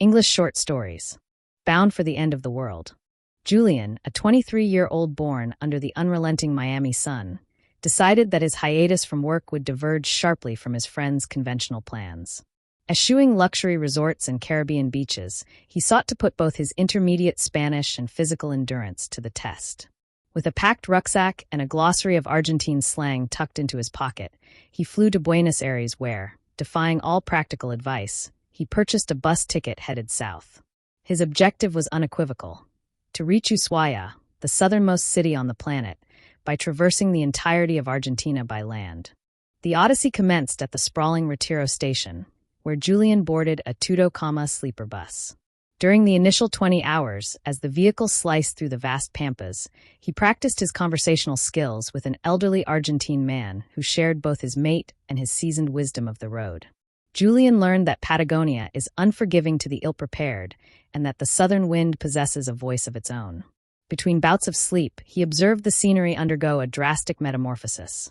English short stories. Bound for the End of the World. Julian, a 23-year-old born under the unrelenting Miami sun, decided that his hiatus from work would diverge sharply from his friends' conventional plans. Eschewing luxury resorts and Caribbean beaches, he sought to put both his intermediate Spanish and physical endurance to the test. With a packed rucksack and a glossary of Argentine slang tucked into his pocket, he flew to Buenos Aires where, defying all practical advice, he purchased a bus ticket headed south. His objective was unequivocal: to reach Ushuaia, the southernmost city on the planet, by traversing the entirety of Argentina by land. The odyssey commenced at the sprawling Retiro station, where Julian boarded a Tudo sleeper bus. During the initial 20 hours, as the vehicle sliced through the vast pampas, he practiced his conversational skills with an elderly Argentine man who shared both his mate and his seasoned wisdom of the road. Julian learned that Patagonia is unforgiving to the ill-prepared, and that the southern wind possesses a voice of its own. Between bouts of sleep, he observed the scenery undergo a drastic metamorphosis.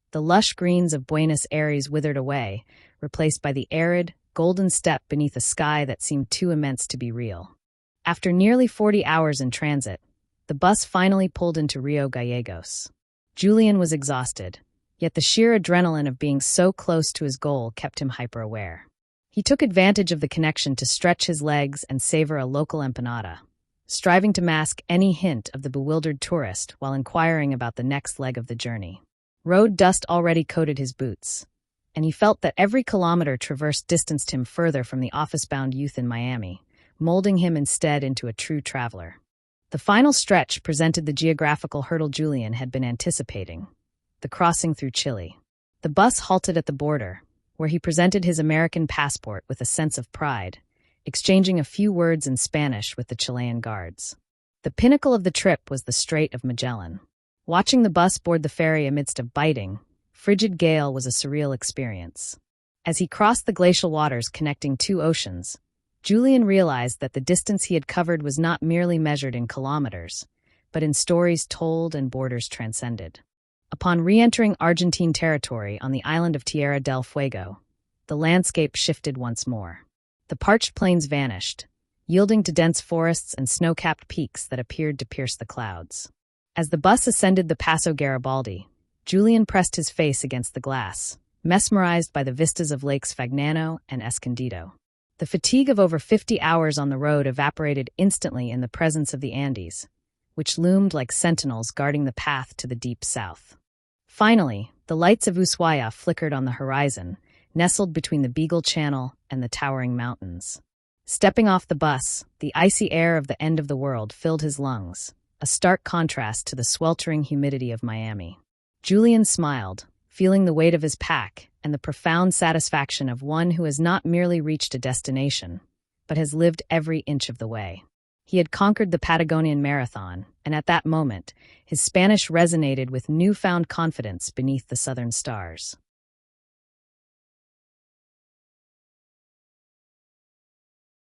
The lush greens of Buenos Aires withered away, replaced by the arid, golden steppe beneath a sky that seemed too immense to be real. After nearly 40 hours in transit, the bus finally pulled into Rio Gallegos. Julian was exhausted, yet the sheer adrenaline of being so close to his goal kept him hyper-aware. He took advantage of the connection to stretch his legs and savor a local empanada, striving to mask any hint of the bewildered tourist while inquiring about the next leg of the journey. Road dust already coated his boots, and he felt that every kilometer traversed distanced him further from the office-bound youth in Miami, molding him instead into a true traveler. The final stretch presented the geographical hurdle Julian had been anticipating: the crossing through Chile. The bus halted at the border, where he presented his American passport with a sense of pride, exchanging a few words in Spanish with the Chilean guards. The pinnacle of the trip was the Strait of Magellan. Watching the bus board the ferry amidst a biting, frigid gale was a surreal experience. As he crossed the glacial waters connecting two oceans, Julian realized that the distance he had covered was not merely measured in kilometers, but in stories told and borders transcended. Upon re-entering Argentine territory on the island of Tierra del Fuego, the landscape shifted once more. The parched plains vanished, yielding to dense forests and snow-capped peaks that appeared to pierce the clouds. As the bus ascended the Paso Garibaldi, Julian pressed his face against the glass, mesmerized by the vistas of Lakes Fagnano and Escondido. The fatigue of over 50 hours on the road evaporated instantly in the presence of the Andes, which loomed like sentinels guarding the path to the deep south. Finally, the lights of Ushuaia flickered on the horizon, nestled between the Beagle Channel and the towering mountains. Stepping off the bus, the icy air of the end of the world filled his lungs, a stark contrast to the sweltering humidity of Miami. Julian smiled, feeling the weight of his pack and the profound satisfaction of one who has not merely reached a destination, but has lived every inch of the way. He had conquered the Patagonian Marathon, and at that moment, his Spanish resonated with newfound confidence beneath the southern stars.